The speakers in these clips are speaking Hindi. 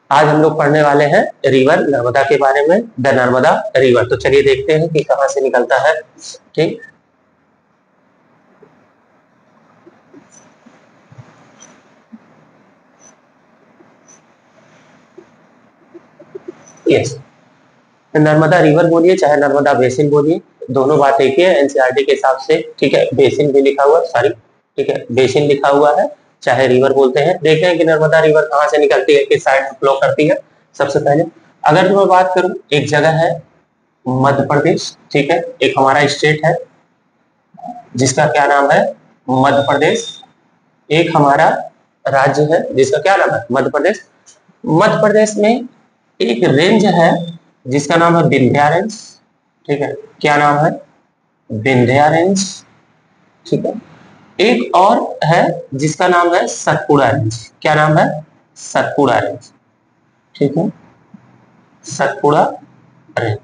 आज हम लोग पढ़ने वाले हैं रिवर नर्मदा के बारे में, द नर्मदा रिवर। तो चलिए देखते हैं कि कहां से निकलता है। ठीक, यस, नर्मदा रिवर बोलिए चाहे नर्मदा बेसिन बोलिए, दोनों बात एक ही है एनसीईआरटी के हिसाब से। ठीक है, बेसिन भी लिखा हुआ, सॉरी, ठीक है, बेसिन लिखा हुआ है, चाहे रिवर बोलते हैं। देखते हैं कि नर्मदा रिवर कहां से निकलती है, किस साइड में फ्लो करती है। सबसे पहले अगर मैं बात करूं, एक जगह है मध्य प्रदेश, ठीक है, एक हमारा स्टेट है जिसका क्या नाम है मध्य प्रदेश, एक हमारा राज्य है जिसका क्या नाम है मध्य प्रदेश। मध्य प्रदेश में एक रेंज है जिसका नाम है विंध्या रेंज, ठीक है, क्या नाम है विंध्या रेंज, ठीक है। एक और है जिसका नाम है सतपुड़ा रेंज, क्या नाम है सतपुड़ा रेंज, ठीक है, सतपुड़ा रेंज।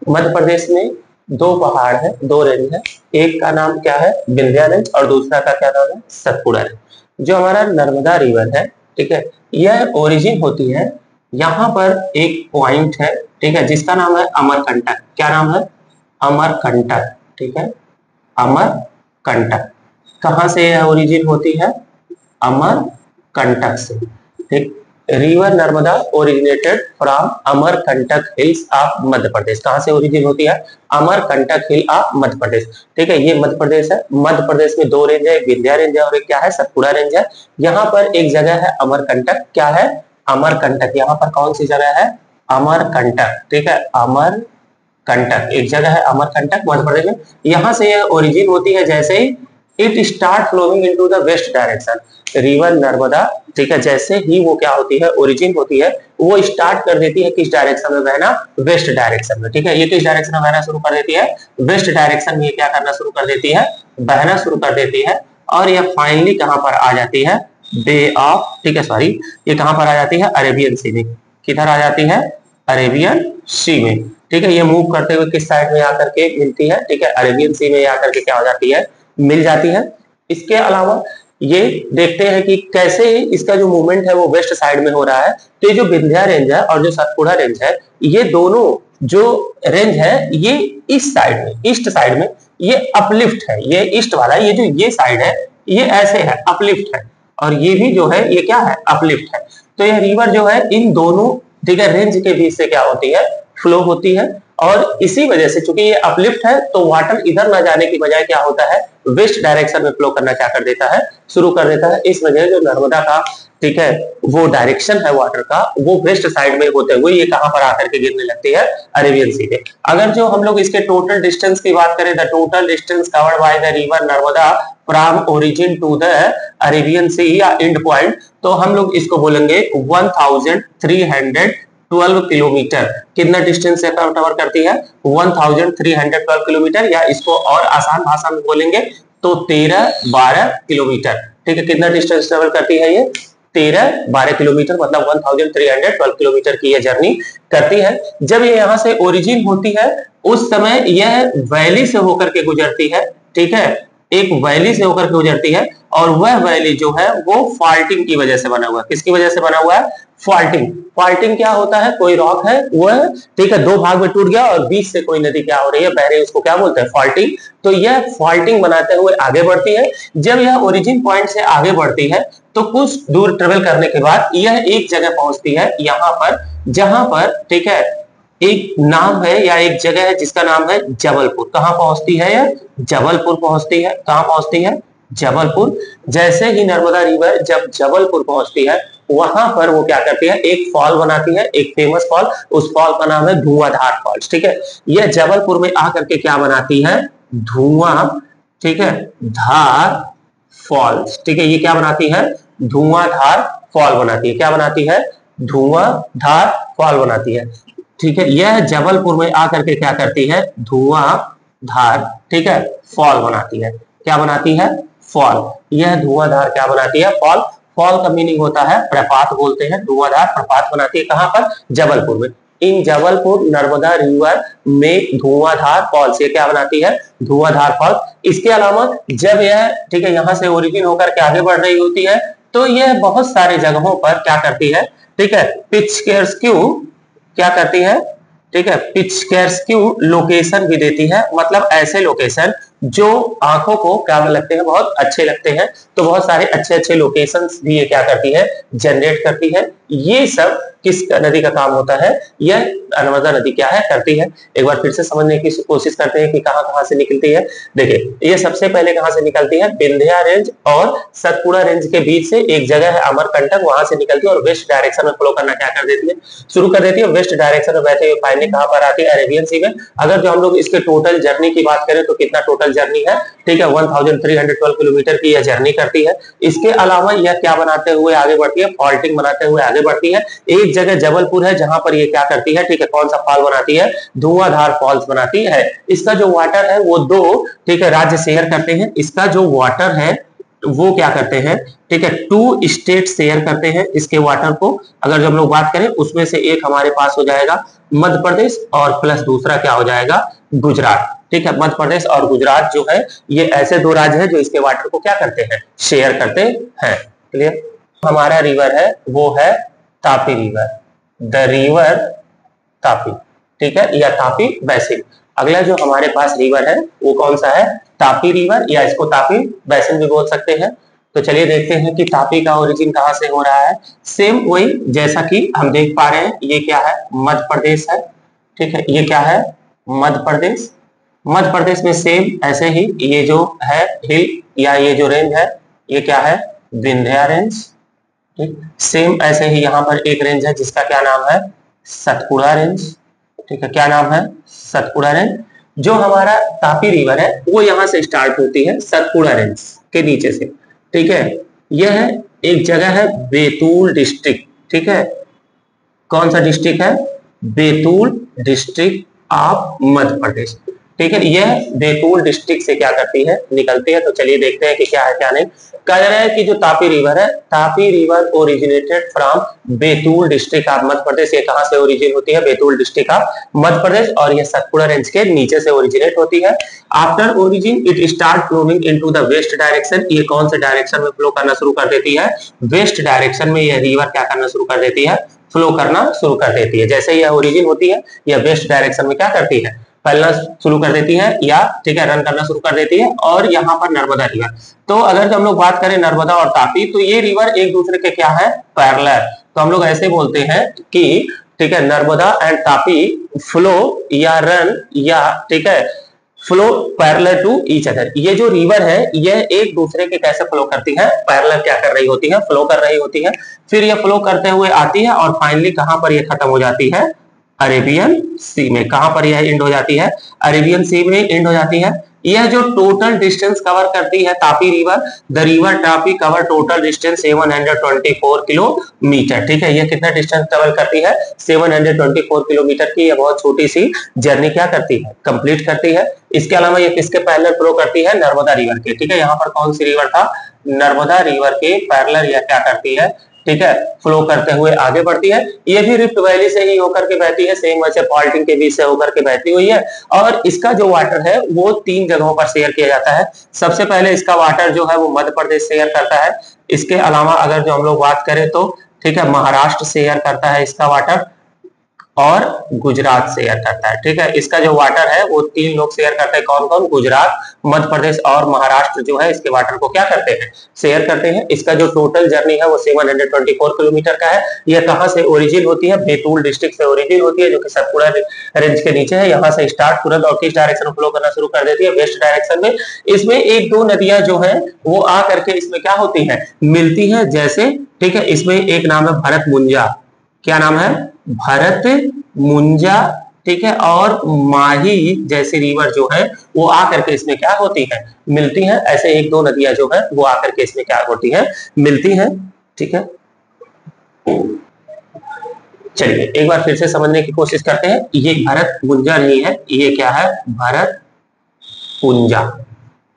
मध्य प्रदेश में दो पहाड़ है, दो रेंज है, एक का नाम क्या है विंध्या रेंज और दूसरा का क्या नाम है सतपुड़ा रेंज। जो हमारा नर्मदा रिवर है, ठीक है, यह ओरिजिन होती है, यहाँ पर एक पॉइंट है, ठीक है, जिसका नाम है अमरकंटक, क्या नाम है अमरकंटक, ठीक है, अमरकंटक। कहां से यह ओरिजिन होती है अमरकंटक से, ठीक। River Narmada originated from Amarkantak hills of Madhya Pradesh. कहां से ओरिजिन होती है अमरकंटक हिल ऑफ मध्य प्रदेश, ठीक है। ये मध्य प्रदेश है, मध्य प्रदेश में दो रेंज है, विंध्या रेंज है और एक क्या है सतपुड़ा रेंज है। यहाँ पर एक जगह है अमरकंटक, क्या है अमरकंटक। यहाँ पर कौन सी जगह है अमरकंटक, ठीक है, अमरकंटक एक जगह है अमरकंटक मध्य प्रदेश में। यहाँ से यह ओरिजिन होती है जैसे ही it start flowing into the west direction, river Narmada, ठीक है, जैसे ही वो क्या होती है ओरिजिन होती है, वो स्टार्ट कर देती है किस डायरेक्शन में बहना वेस्ट डायरेक्शन में, ठीक है। ये किस डायरेक्शन में बहना शुरू कर देती है वेस्ट डायरेक्शन में, ये क्या करना शुरू कर देती है बहना शुरू कर देती है। और ये फाइनली कहां पर आ जाती है बे ऑफ, ठीक है, सॉरी, ये कहां पर आ जाती है अरेबियन सी में। किधर आ जाती है अरेबियन सी में, ठीक है। ये मूव करते हुए किस साइड में आकर के मिलती है, ठीक है, अरेबियन सी में आकर के क्या हो जाती है मिल जाती है। इसके अलावा ये देखते हैं कि कैसे इसका जो मूवमेंट है वो वेस्ट साइड में हो रहा है। तो ये जो विंध्या रेंज है और जो सतपुड़ा रेंज है, ये दोनों जो रेंज है ये इस साइड में, ईस्ट साइड में ये अपलिफ्ट है, ये ईस्ट वाला, ये जो ये साइड है ये ऐसे है अपलिफ्ट है, और ये भी जो है ये क्या है अपलिफ्ट है। तो ये रिवर जो है इन दोनों, ठीक है, रेंज के बीच से क्या होती है फ्लो होती है। और इसी वजह से चूंकि ये अपलिफ्ट है तो वाटर इधर ना जाने की बजाय क्या होता है वेस्ट डायरेक्शन में फ्लो करना क्या कर देता है शुरू कर देता है। इस वजह जो नर्मदा का, ठीक है, वो डायरेक्शन है वाटर का वो वेस्ट साइड में होते हुए ये कहां पर आकर के गिरने लगती है अरेबियन सी पे। अगर जो हम लोग इसके टोटल डिस्टेंस की बात करें, the total distance covered by the river Narmada from origin to the Arabian Sea या एंड पॉइंट, तो हम लोग इसको बोलेंगे 1312 किलोमीटर। कितना डिस्टेंस से कवर करती है 1312 किलोमीटर, या इसको और आसान भाषा में बोलेंगे तो 13-12 किलोमीटर, ठीक है। कितना डिस्टेंस ट्रेवल करती है ये 13-12 किलोमीटर, मतलब 1312 किलोमीटर की ये जर्नी करती है। जब ये यहाँ से ओरिजिन होती है उस समय यह वैली से होकर के गुजरती है, ठीक है, एक वैली से होकर के गुजरती है, और वह वैली जो है वो फॉल्टिंग की वजह से बना हुआ है। किसकी वजह से बना हुआ है फॉल्टिंग। फॉल्टिंग क्या होता है, कोई रॉक है वह, ठीक है, दो भाग में टूट गया और बीच से कोई नदी क्या हो रही है बह रही है, उसको क्या बोलते हैं फॉल्टिंग। तो यह फॉल्टिंग बनाते हुए आगे बढ़ती है। जब यह ओरिजिन पॉइंट से आगे बढ़ती है तो कुछ दूर ट्रेवल करने के बाद यह एक जगह पहुंचती है यहाँ पर, जहां पर, ठीक है, एक नाम है या एक जगह है जिसका नाम है जबलपुर। कहां पहुंचती है यह जबलपुर पहुंचती है। कहां पहुंचती है जबलपुर। जैसे ही नर्मदा रिवर जब जबलपुर पहुंचती है वहां पर वो क्या करती है एक फॉल बनाती है, एक फेमस फॉल, उस फॉल का नाम है धुआंधार फॉल्स, ठीक है। यह जबलपुर में आकर के क्या बनाती है धुआं, ठीक है, धार फॉल्स, ठीक है। ये क्या बनाती है धुआंधार फॉल बनाती है, क्या बनाती है धुआंधार फॉल बनाती है, ठीक है। यह जबलपुर में आकर के क्या करती है धुआंधार, ठीक है, फॉल बनाती है। क्या बनाती है फॉल। यह धुआंधार क्या बनाती है फॉल। फॉल का मीनिंग होता है प्रपात बोलते हैं, धुआंधार प्रपात बनाती है कहां पर जबलपुर में। इन जबलपुर नर्मदा रिवर में धुआंधार फॉल्स ये क्या बनाती है धुआंधार फॉल्स। इसके अलावा जब यह, ठीक है, यहां से ओरिजिन होकर के आगे बढ़ रही होती है तो यह बहुत सारे जगहों पर क्या करती है ठीक है। पिचकेर्स्क्यू क्या करती है, ठीक है, पिचकेर्स्क्यू लोकेशन भी देती है, मतलब ऐसे लोकेशन जो आंखों को क्या लगते हैं, बहुत अच्छे लगते हैं। तो बहुत सारे अच्छे अच्छे लोकेशंस भी ये क्या करती है, जनरेट करती है। ये सब किस नदी का काम होता है, यह नर्मदा नदी क्या है, करती है। एक बार फिर से समझने की कोशिश करते हैं कि कहां कहां से निकलती है। देखिए ये सबसे पहले कहां से निकलती है, विंध्या रेंज और सतपुड़ा रेंज के बीच से एक जगह है अमरकंटक, वहां से निकलती है और वेस्ट डायरेक्शन में फ्लो करना क्या कर देती है, शुरू कर देती है। वेस्ट डायरेक्शन में बहते हुए फाइनली कहां पर आती है, अरेबियन सी में। अगर जो हम लोग इसके टोटल जर्नी की बात करें तो कितना टोटल जर्नी है, ठीक है, 1312 किलोमीटर की यह जर्नी करती है। इसके अलावा यह क्या बनाते हुए आगे बढ़ती है, फॉल्टिंग बनाते हुए आगे बढ़ती है। एक जगह जबलपुर है जहां पर ये क्या करती है, ठीक है, कौन सा फॉल बनाती है, धुआंधार फॉल्स बनाती है। इसका जो वाटर है वो दो, ठीक है, राज्य शेयर करते हैं। इसका जो वाटर है वो क्या करते हैं, ठीक है, 2 स्टेट शेयर करते हैं इसके वाटर को। अगर जब हम लोग बात करें उसमें से एक हमारे पास हो जाएगा मध्य प्रदेश और प्लस दूसरा क्या हो जाएगा, गुजरात। ठीक है, मध्य प्रदेश और गुजरात जो है ये ऐसे 2 राज्य हैं जो इसके वाटर को क्या करते हैं, शेयर करते हैं। क्लियर। हमारा रिवर है वो है Tapi river, the river Tapi, ठीक है, या तापी बेसिन। अगला जो हमारे पास रिवर है वो कौन सा है, तापी रिवर, या इसको तापी बेसिन भी बोल सकते हैं। तो चलिए देखते हैं कि तापी का ओरिजिन कहां से हो रहा है। सेम वही जैसा कि हम देख पा रहे हैं, ये क्या है, मध्य प्रदेश है, ठीक है, ये क्या है, मध्य प्रदेश। मध्य प्रदेश में सेम ऐसे ही ये जो है हिल या ये जो रेंज है ये क्या है, विंध्या रेंज। ठीक, सेम ऐसे ही यहाँ पर एक रेंज है जिसका क्या नाम है, सतपुड़ा रेंज। ठीक है, क्या नाम है, सतपुड़ा रेंज। जो हमारा तापी रिवर है वो यहाँ से स्टार्ट होती है सतपुड़ा रेंज के नीचे से। ठीक है, यह एक जगह है बैतूल डिस्ट्रिक्ट। ठीक है, कौन सा डिस्ट्रिक्ट है, बैतूल डिस्ट्रिक्ट ऑफ मध्य प्रदेश। ठीक है, यह बैतूल डिस्ट्रिक्ट से क्या करती है, निकलती है। तो चलिए देखते हैं कि क्या है क्या नहीं। कह रहा है कि जो तापी रिवर है, Tapi river originated from Betul district of Madhya Pradesh. ये कहां से ओरिजिन होती है, बैतूल डिस्ट्रिक्ट ऑफ मध्य प्रदेश, और ये सतपुड़ा रेंज के नीचे से ओरिजिनेट होती है। After origin it start flowing into the west direction. ये कौन से डायरेक्शन में फ्लो करना शुरू कर देती है, वेस्ट डायरेक्शन में यह रिवर क्या करना शुरू कर देती है, फ्लो करना शुरू कर देती है। जैसे यह ओरिजिन होती है यह वेस्ट डायरेक्शन में क्या करती है, फैलना शुरू कर देती है, या ठीक है रन करना शुरू कर देती है। और यहाँ पर नर्मदा रिवर, तो अगर हम लोग बात करें नर्मदा और तापी, तो ये रिवर एक दूसरे के क्या है, पैरेलल। तो हम लोग ऐसे बोलते हैं कि ठीक है, नर्मदा एंड तापी फ्लो या रन या ठीक है flow parallel to each other. ये जो रिवर है यह एक दूसरे के कैसे फ्लो करती है, पैरेलल क्या कर रही होती है, फ्लो कर रही होती है। फिर ये फ्लो करते हुए आती है और फाइनली कहां पर ये खत्म हो जाती है, अरेबियन सी में। कहां पर यह एंड हो जाती है, अरेबियन सी में एंड हो जाती है। यह जो टोटल डिस्टेंस कवर करती है Tapi river, the river Tapi cover total distance 724 kilometre. ठीक है, यह कितना डिस्टेंस कवर करती है, 724 किलोमीटर की। यह बहुत छोटी सी जर्नी क्या करती है, कंप्लीट करती है। इसके अलावा ये किसके पैरेलल फ्लो करती है, नर्मदा रिवर के। ठीक है, यहाँ पर कौन सी रिवर था, नर्मदा रिवर के पैरेलल यह क्या करती है, ठीक है, फ्लो करते हुए आगे बढ़ती है। ये भी रिफ्ट वैली से ही होकर के बहती है, सेम वैसे फॉल्टिंग के बीच से होकर के बहती हुई है। और इसका जो वाटर है वो 3 जगहों पर शेयर किया जाता है। सबसे पहले इसका वाटर जो है वो मध्य प्रदेश शेयर करता है। इसके अलावा अगर जो हम लोग बात करें तो ठीक है, महाराष्ट्र शेयर करता है इसका वाटर, और गुजरात शेयर करता है। ठीक है, इसका जो वाटर है वो 3 लोग शेयर करते हैं, कौन कौन, गुजरात, मध्य प्रदेश और महाराष्ट्र जो है इसके वाटर को क्या करते हैं, शेयर करते हैं। इसका जो टोटल जर्नी है वो 724 किलोमीटर का है। यह कहां से ओरिजिन होती है, बैतूल डिस्ट्रिक्ट से ओरिजिन होती है, जो कि सतपुड़ा रेंज के नीचे है। यहाँ से स्टार्ट तुरंत और किस डायरेक्शन में फ्लो करना शुरू कर देती है, वेस्ट डायरेक्शन में। इसमें 1-2 नदियां जो है वो आ करके इसमें क्या होती है, मिलती है। जैसे ठीक है, इसमें एक नाम है भरत मुंजा, क्या नाम है, भरत मुंजा। ठीक है, और माही जैसी रिवर जो है वो आकर के इसमें क्या होती है, मिलती है। ऐसे 1-2 नदियां जो है वो आकर के इसमें क्या होती है, मिलती है। ठीक है, चलिए एक बार फिर से समझने की कोशिश करते हैं। ये भरत मुंजा नहीं है, ये क्या है, भरत पुंजा।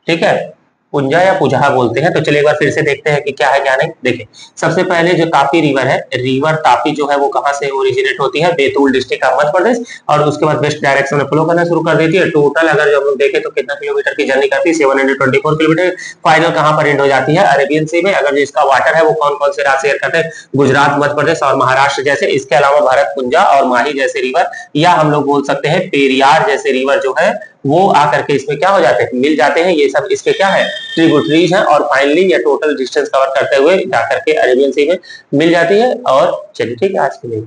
ठीक है, पुंजा या पुजहा बोलते हैं। तो चलिए एक बार फिर से देखते हैं कि क्या है क्या नहीं। देखिए सबसे पहले जो तापी रिवर है, रिवर तापी जो है वो कहाँ से ओरिजिनेट होती है, बैतूल डिस्ट्रिक्ट ऑफ मध्य प्रदेश, और उसके बाद वेस्ट डायरेक्शन में फ्लो करना शुरू कर देती है। टोटल अगर जो हम लोग देखें तो कितना किलोमीटर की जर्नी करती है, 724 किलोमीटर। फाइनल कहाँ पर एंड हो जाती है, अरेबियन सी में। अगर जो इसका वाटर है वो कौन कौन से राज्य शेयर करते हैं, गुजरात, मध्य प्रदेश और महाराष्ट्र जैसे। इसके अलावा भरत पुंजा और माही जैसे रिवर, या हम लोग बोल सकते हैं पेरियार जैसे रिवर जो है वो आकर के इसमें क्या हो जाते हैं, मिल जाते हैं। ये सब इसके क्या है, ट्रिब्यूटरीज हैं। और फाइनली ये टोटल डिस्टेंस कवर करते हुए जाकर के अरेबियन सी में मिल जाती है। और चलिए ठीक है आज के लिए।